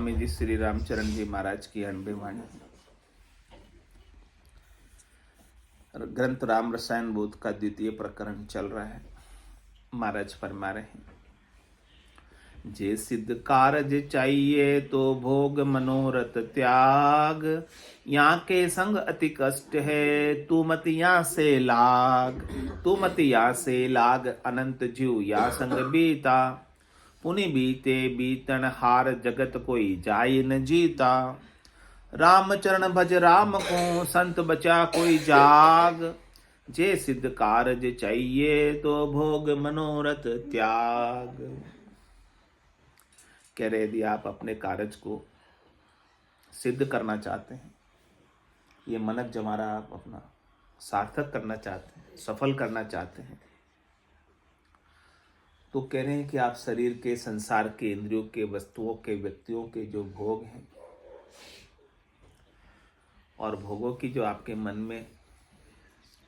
स्वामी जी श्री रामचरण जी महाराज की अनबी वाणी। ग्रंथ राम रसायन बोध का द्वितीय प्रकरण चल रहा है। महाराज फरमा रहे हैं, जे सिद्ध कारज चाहिए तो भोग मनोरथ त्याग, यहाँ के संग अति कष्ट है तू मत यहाँ से लाग। तू मत यहाँ से लाग अनंत जीव या संग बीता, पुनि बीते बीतन हार जगत कोई जाय न जीता। राम चरण भज राम को संत बचा कोई जाग, जे सिद्ध कारज चाहिए तो भोग मनोरथ त्याग। कह रहे यदि आप अपने कार्य को सिद्ध करना चाहते हैं, ये मनक जमारा आप अपना सार्थक करना चाहते हैं, सफल करना चाहते हैं, तो कह रहे हैं कि आप शरीर के, संसार के, इंद्रियों के, वस्तुओं के, व्यक्तियों के जो भोग हैं और भोगों की जो आपके मन में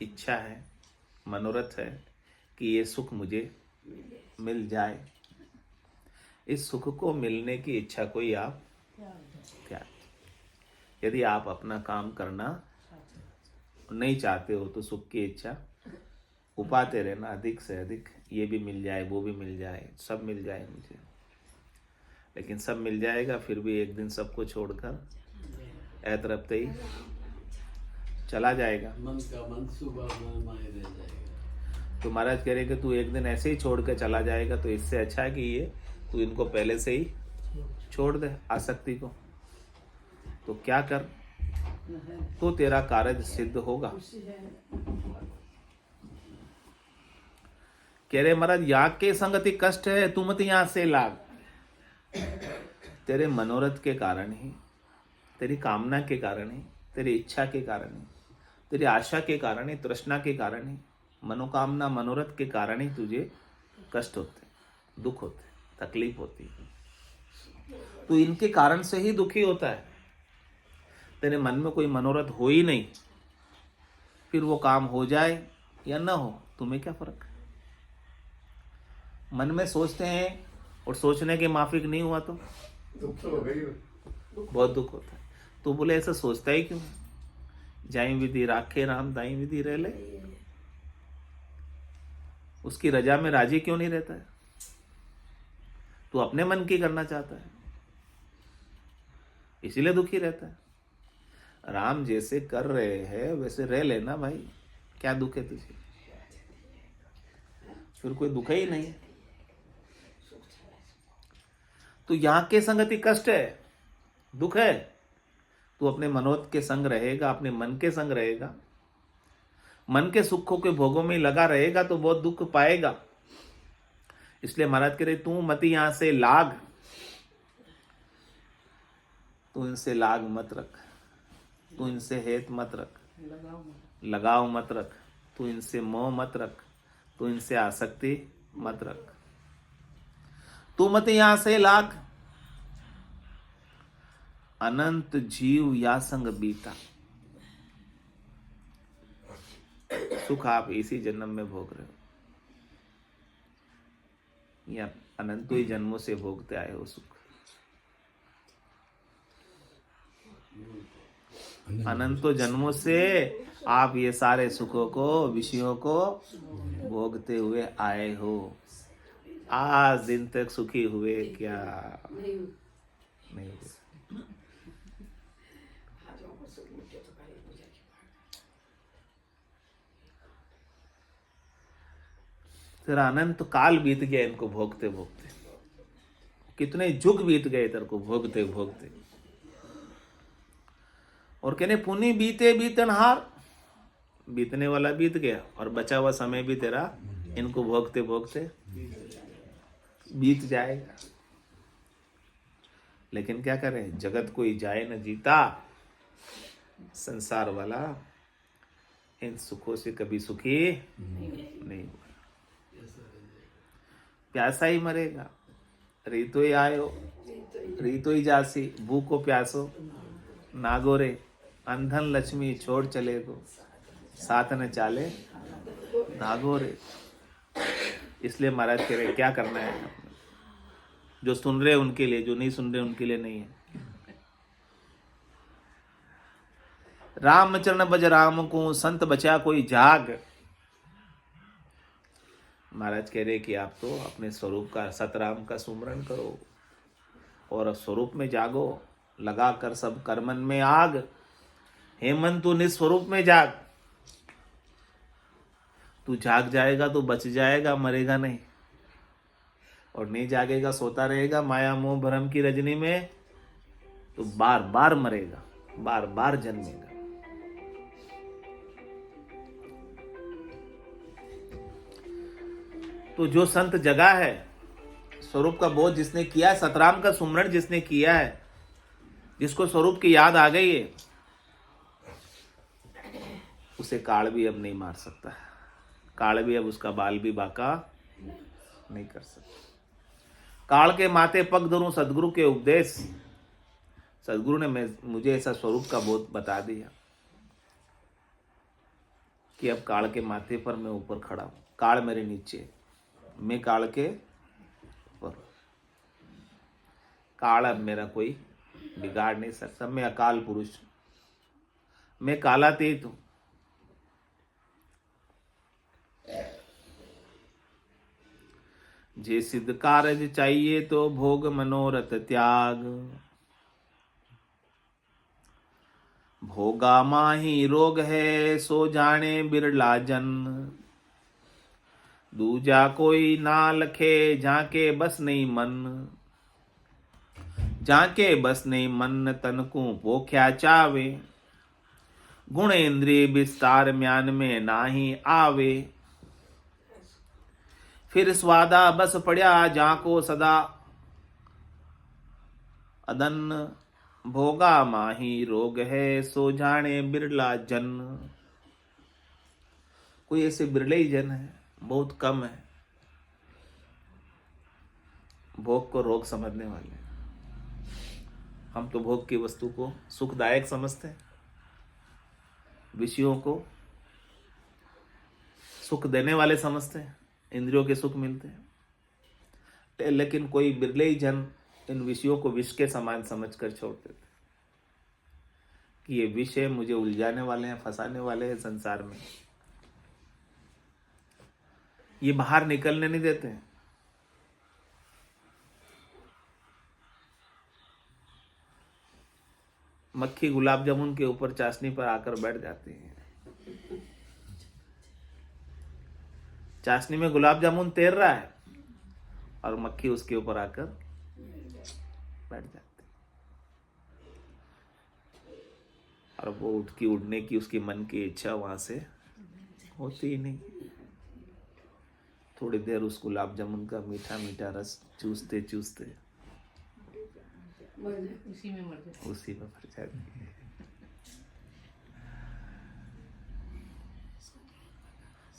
इच्छा है, मनोरथ है कि ये सुख मुझे मिल जाए, इस सुख को मिलने की इच्छा कोई आप त्याग। यदि आप अपना काम करना नहीं चाहते हो तो सुख की इच्छा उपाते रहना, अधिक से अधिक ये भी मिल जाए, वो भी मिल जाए, सब मिल जाए मुझे। लेकिन सब मिल जाएगा फिर भी एक दिन सबको छोड़कर तरफ ही चला जाएगा। मन का मंसूबा माये रह जाएगा। तो महाराज कह रहे कि तू एक दिन ऐसे ही छोड़ कर चला जाएगा, तो इससे अच्छा है कि ये तू इनको पहले से ही छोड़ दे, आसक्ति को। तो क्या कर, तो तेरा कार्य सिद्ध होगा। कह रहे महाराज याग के संगति कष्ट है, तू मत यहां से लाग। तेरे मनोरथ के कारण ही, तेरी कामना के कारण ही, तेरी इच्छा के कारण ही, तेरी आशा के कारण ही, तृष्णा के कारण ही, मनोकामना मनोरथ के कारण ही तुझे कष्ट होते, दुख होते, तकलीफ होती है। तो इनके कारण से ही दुखी होता है। तेरे मन में कोई मनोरथ हो ही नहीं, फिर वो काम हो जाए या ना हो, तुम्हें क्या फर्क है। मन में सोचते हैं और सोचने के माफिक नहीं हुआ तो बहुत दुख होता है। तो बोले ऐसा सोचता ही क्यों, जाई विधि राखे राम दाई विधि रह ले। उसकी रजा में राजी क्यों नहीं रहता है, तू अपने मन की करना चाहता है, इसीलिए दुखी रहता है। राम जैसे कर रहे हैं वैसे रह लेना भाई, क्या दुख है तुझे, फिर कोई दुख ही नहीं। तो यहां के संगति कष्ट है, दुख है। तू अपने मनोरथ के संग रहेगा, अपने मन के संग रहेगा, मन के सुखों के भोगों में लगा रहेगा तो बहुत दुख पाएगा। इसलिए महाराज कह रहे तू मत यहां से लाग, तू इनसे लाग मत रख, तू इनसे हेत मत रख, लगाव मत रख, तू इनसे मोह मत रख, तू इनसे आसक्ति मत रख। तू मत यहां से लाग अनंत जीव या संग बीता। सुख आप इसी जन्म में भोग रहे हो या अनंत ही जन्मों से भोगते आए हो सुख। अनंतों जन्मों से आप ये सारे सुखों को, विषयों को भोगते हुए आए हो। आज दिन तक सुखी हुए क्या? नहीं हुए। तेरा अनंत काल बीत गया इनको भोगते भोगते, कितने युग बीत गए तेरे को भोगते भोगते। और कहने पुनि बीते बीतन हार, बीतने वाला बीत गया और बचा हुआ समय भी तेरा इनको भोगते भोगते बीत जाएगा। लेकिन क्या करें, जगत कोई जाए न जीता। संसार वाला इन सुखों से कभी सुखी नहीं हुआ, प्यासा ही मरेगा। रीतो ही आयो रीतो ही जासी, भूखो प्यासो नागोरे, अंधन लक्ष्मी छोड़ चले गो, साथ न चाले नागोरे। इसलिए महाराज कह रहे क्या करना है, जो सुन रहे उनके लिए, जो नहीं सुन रहे उनके लिए नहीं है। रामचरण बज राम को, संत बचा कोई जाग। महाराज कह रहे कि आप तो अपने स्वरूप का, सतराम का सुमरन करो और स्वरूप में जागो, लगा कर सब कर्मन में आग। हे मन तू निस्वरूप में जाग। तू जाग जाएगा तो बच जाएगा, मरेगा नहीं। और नहीं जागेगा, सोता रहेगा माया मोह भ्रम की रजनी में, तो बार बार मरेगा, बार बार जन्मेगा। तो जो संत जगा है, स्वरूप का बोध जिसने किया है, सतराम का सुमरण जिसने किया है, जिसको स्वरूप की याद आ गई है, उसे काल भी अब नहीं मार सकता। काल भी अब उसका बाल भी बाका नहीं कर सकता। काल के माथे पग धरूं सदगुरु के उपदेश। सदगुरु ने मुझे ऐसा स्वरूप का बोध बता दिया कि अब काल के माथे पर मैं ऊपर खड़ा हूं, काल मेरे नीचे, मैं काल के ऊपर। काल अब मेरा कोई बिगाड़ नहीं सकता। मैं अकाल पुरुष, मैं कालातीत हूं। जे सिद्ध कारज चाहिए तो भोग मनोरथ त्याग। भोगा माही रोग है सो जाने बिरला जन। दूजा कोई ना लखे जाके बस नहीं मन। जाके बस नहीं मन तन को पोख्या चावे। गुण इंद्रिय विस्तार म्यान में नाही आवे। फिर स्वादा बस पड़या जाको सदा अदन। भोगा माही रोग है सो जाने बिरला जन। कोई ऐसे बिरले ही जन है, बहुत कम है, भोग को रोग समझने वाले। हम तो भोग की वस्तु को सुखदायक समझते हैं, विषयों को सुख देने वाले समझते हैं, इंद्रियों के सुख मिलते हैं। लेकिन कोई बिरले ही जन इन विषयों को विष के समान समझकर छोड़ देते कि ये विषय मुझे उलझाने वाले हैं, फंसाने वाले हैं संसार में, ये बाहर निकलने नहीं देते हैं। मक्खी गुलाब जामुन के ऊपर चाशनी पर आकर बैठ जाती है। चाशनी में गुलाब जामुन तैर रहा है और मक्खी उसके ऊपर आकर बैठ जाती है, और वो उड़ने की उसकी मन की इच्छा वहां से होती ही नहीं। थोड़ी देर उस गुलाब जामुन का मीठा मीठा रस चूसते चूसते उसी में मर जाती है।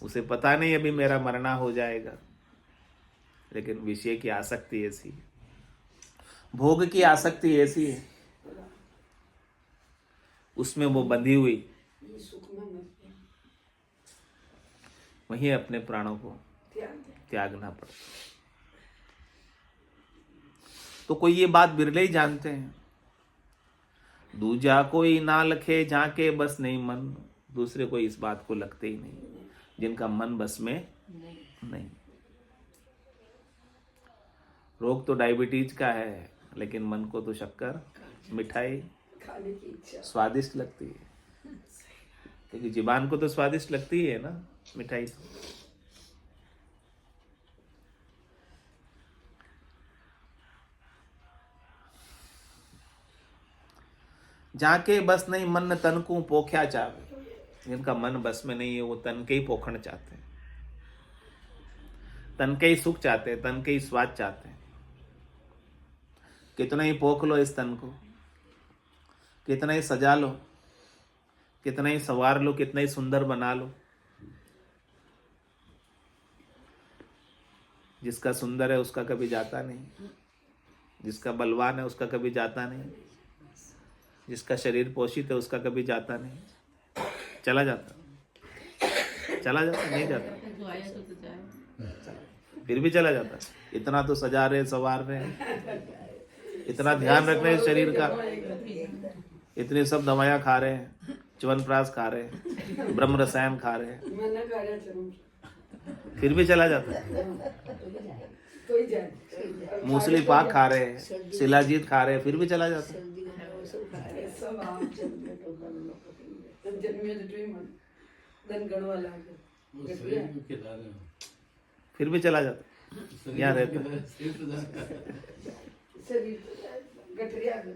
उसे पता नहीं अभी मेरा मरना हो जाएगा, लेकिन विषय की आसक्ति ऐसी है, भोग की आसक्ति ऐसी है, उसमें वो बंधी हुई, वहीं अपने प्राणों को त्यागना पड़ता। तो कोई ये बात बिरले ही जानते हैं। दूजा कोई ना लखे जाके बस नहीं मन। दूसरे कोई इस बात को लगते ही नहीं, जिनका मन बस में नहीं। रोग तो डायबिटीज का है, लेकिन मन को तो शक्कर, मिठाई खाने की इच्छा स्वादिष्ट लगती है, क्योंकि जीवान को तो स्वादिष्ट लगती है ना मिठाई। जाके बस नहीं मन तन को पोख्या चावे। जिनका मन बस में नहीं है वो तन के ही पोखण चाहते हैं, तन के ही सुख चाहते हैं, तन के ही स्वाद चाहते हैं। कितना ही पोख लो इस तन को, कितना ही सजा लो, कितना ही संवार लो, कितना ही सुंदर बना लो, जिसका सुंदर है उसका कभी जाता नहीं, जिसका बलवान है उसका कभी जाता नहीं, जिसका शरीर पोषित है उसका कभी जाता नहीं। चला जाता नहीं जाता, फिर भी चला जाता। इतना तो सजा रहे, संवार रहे, इतना ध्यान रख रहे हैं शरीर का, इतनी सब दवाइयां खा रहे हैं, च्यवनप्राश खा रहे, ब्रह्म रसायन खा रहे, मैंने कार्य चरूं फिर भी चला जाता है। तो ही जाए मूसली पाक खा रहे, शिलाजीत खा रहे, फिर भी चला जाता है। सब आम चलते तो तब जन्मे तो ट्री मन दन गणवा लागे वो शरीर को खिला रहे हो। फिर भी चला जाता है। शरीर यहाँ को रहता खिला रहे हो, शरीर तो जाता है। शरीर गठरिया गए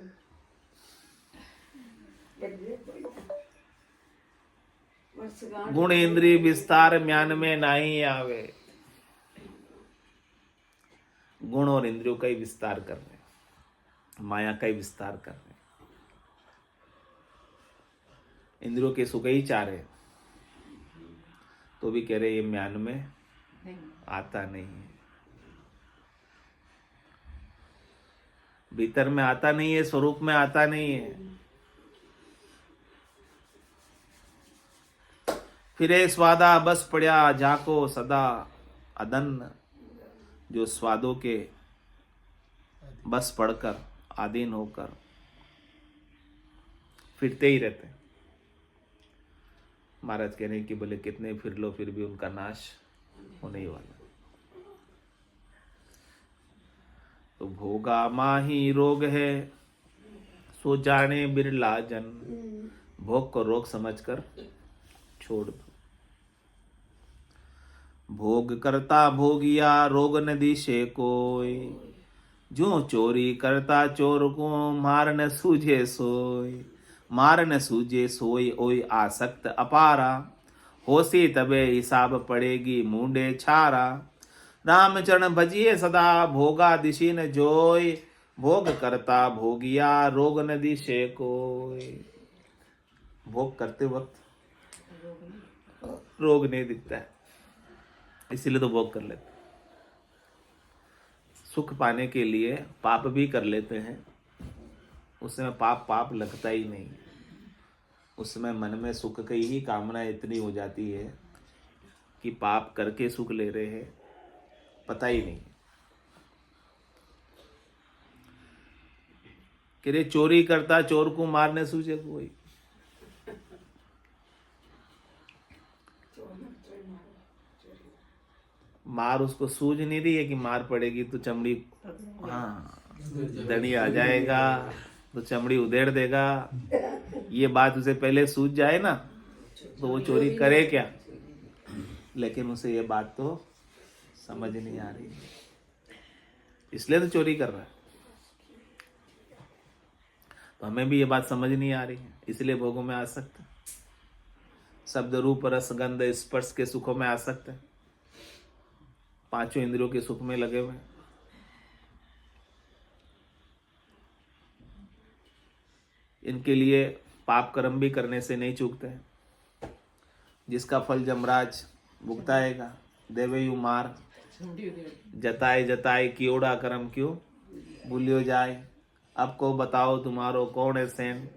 गठरिया गुण इंद्रिय विस्तार म्यान में नहीं आवे। गुण और इंद्रियों का ही विस्तार कर रहे, माया का ही विस्तार कर रहे, इंद्रियों के सुख ही चाह रहे, तो भी कह रहे ये म्यान में आता नहीं है, भीतर में आता नहीं है, स्वरूप में आता नहीं है। फिरे स्वादा बस पड़ा जाको सदा अदन्न, जो स्वादों के बस पड़कर आधीन होकर फिरते ही रहते। महाराज कह रहे हैं कि बोले कितने फिर लो फिर भी उनका नाश होने ही वाला। तो भोगा माही रोग है, सो जाने बिरला जन, भोग को रोग समझकर छोड़ दो। भोग करता भोगिया रोग न दिशे कोई, जो चोरी करता चोर को मार न सूझे सोई, मार न सूझे सोई ओई आसक्त अपारा, होसी तबे हिसाब पड़ेगी मुंडे छारा। रामचरण भजिए सदा भोगा दिशी न जोई, भोग करता भोगिया रोग न दिशे कोई। भोग करते वक्त रोग नहीं दिखता है, इसीलिए तो भोग कर लेते। सुख पाने के लिए पाप भी कर लेते हैं, उसमें पाप लगता ही नहीं, उसमें मन में सुख की ही कामना इतनी हो जाती है कि पाप करके सुख ले रहे हैं, पता ही नहीं। कि रे चोरी करता चोर को मारने सूझे कोई, मार उसको सूझ नहीं रही है कि मार पड़ेगी तो चमड़ी, हाँ दड़ी आ जाएगा तो चमड़ी उधेड़ देगा, ये बात उसे पहले सूझ जाए ना तो वो चोरी करे क्या। लेकिन उसे ये बात तो समझ नहीं आ रही, इसलिए तो चोरी कर रहा है। तो हमें भी ये बात समझ नहीं आ रही है, इसलिए भोगों में आसक्त, शब्द रूप रस गंध स्पर्श के सुखों में आसक्त है, पांचों इंद्रियों के सुख में लगे हुए। इनके लिए पाप कर्म भी करने से नहीं चूकते, जिसका फल जमराज भुगताएगा। देवे मार जताए जताए कियोड़ा कर्म क्यों भूलियो जाए, अब को बताओ तुम्हारो कौन है सैन,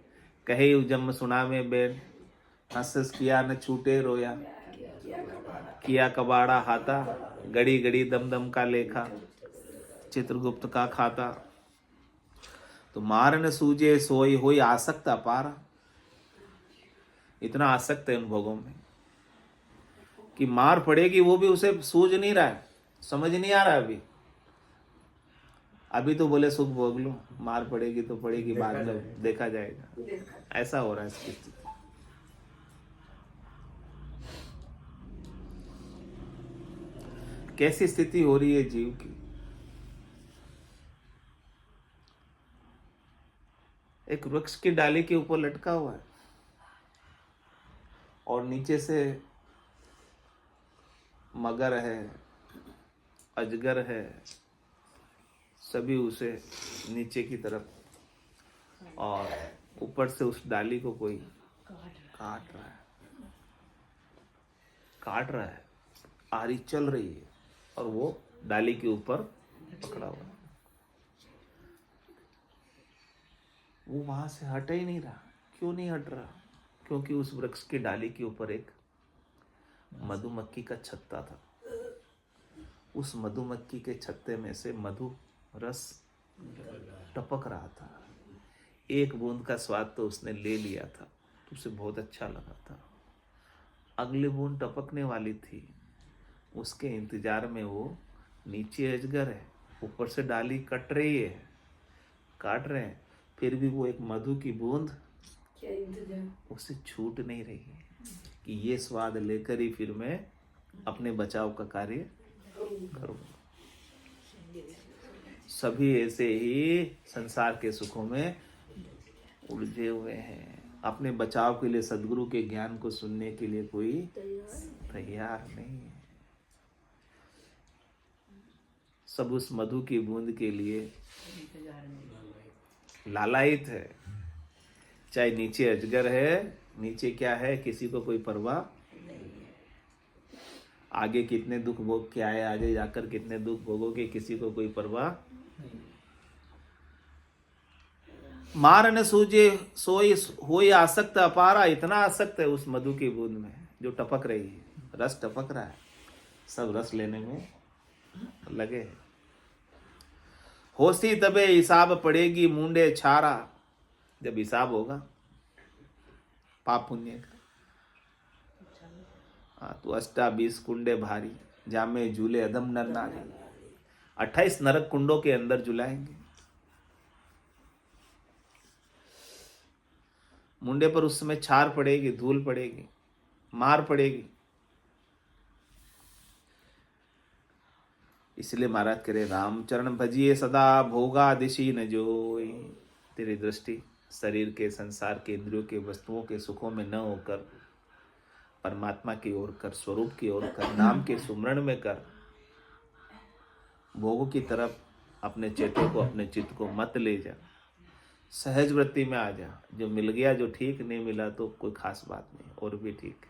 कहे जम सुना में बेन, हंस किया न छूटे रोया, किया कबाड़ा हाथा, गड़ी गड़ी दम दम का लेखा, चित्रगुप्त का खाता। तो मार न सूझे सोई होई आसक्त अपारा, इतना आसक्त है उन भोगों में कि मार पड़ेगी वो भी उसे सूझ नहीं रहा है, समझ नहीं आ रहा है। अभी तो बोले सुख भोग लो, मार पड़ेगी तो पड़ेगी, बाद में देखा जाएगा। ऐसा हो रहा है इसकी स्थिति। कैसी स्थिति हो रही है जीव की। एक वृक्ष की डाली के ऊपर लटका हुआ है और नीचे से मगर है, अजगर है, सभी उसे नीचे की तरफ, और ऊपर से उस डाली को कोई काट रहा है, आरी चल रही है और वो डाली के ऊपर पकड़ा हुआ है। वो वहां से हट ही नहीं रहा। क्यों नहीं हट रहा? क्योंकि उस वृक्ष की डाली के ऊपर एक मधुमक्खी का छत्ता था। उस मधुमक्खी के छत्ते में से मधु रस टपक रहा था। एक बूंद का स्वाद तो उसने ले लिया था तो उसे बहुत अच्छा लगा था। अगली बूंद टपकने वाली थी, उसके इंतजार में वो, नीचे अजगर है, ऊपर से डाली कट रही है, काट रहे हैं, फिर भी वो एक मधु की बूंद क्या इंतजार। उसे छूट नहीं रही है कि ये स्वाद लेकर ही फिर मैं अपने बचाव का कार्य करूंगा। सभी ऐसे ही संसार के सुखों में उलझे हुए हैं, अपने बचाव के लिए सदगुरु के ज्ञान को सुनने के लिए कोई तैयार नहीं है। सब उस मधु की बूंद के लिए लालायित है। चाहे नीचे अजगर है, नीचे क्या है किसी को कोई परवाह, आगे कितने दुख भोग के आए, आगे जाकर कितने दुख भोगोगे, किसी को कोई परवाह। मार न सूझे सोई होई आसक्त अपारा, इतना आसक्त है उस मधु की बूंद में जो टपक रही है, रस टपक रहा है, सब रस लेने में लगे हैं। होसी तबे हिसाब पड़ेगी मुंडे छारा, जब हिसाब होगा पाप पुण्य का, तो 28 कुंडे भारी, जामे झूले अदम नर नारी, 28 नरक कुंडों के अंदर झुलाएंगे। मुंडे पर उस समय छार पड़ेगी, धूल पड़ेगी, मार पड़ेगी। इसलिए महाराज कह रहे, रामचरण भजिए सदा भोगा दिशी न जोई। तेरी दृष्टि शरीर के, संसार के, इंद्रियों के, वस्तुओं के सुखों में न होकर परमात्मा की ओर कर, स्वरूप की ओर कर, नाम के सुमरण में कर। भोगों की तरफ अपने चेतों को, अपने चित्त को मत ले जा, सहज वृत्ति में आ जा। जो मिल गया, जो ठीक, नहीं मिला तो कोई खास बात नहीं, और भी ठीक।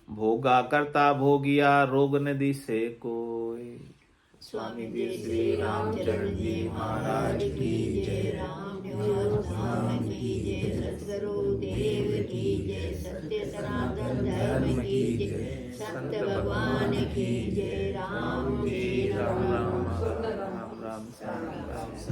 भोगा करता भोगिया रोग नदी से कोई। स्वामी जी श्री रामचरण जी महाराज की जय। राम धाम की जय, सद्गुरु देव की जय, सत्य सनातन धर्म की जय, संत भगवान की जय। राम राम राम राम राम राम।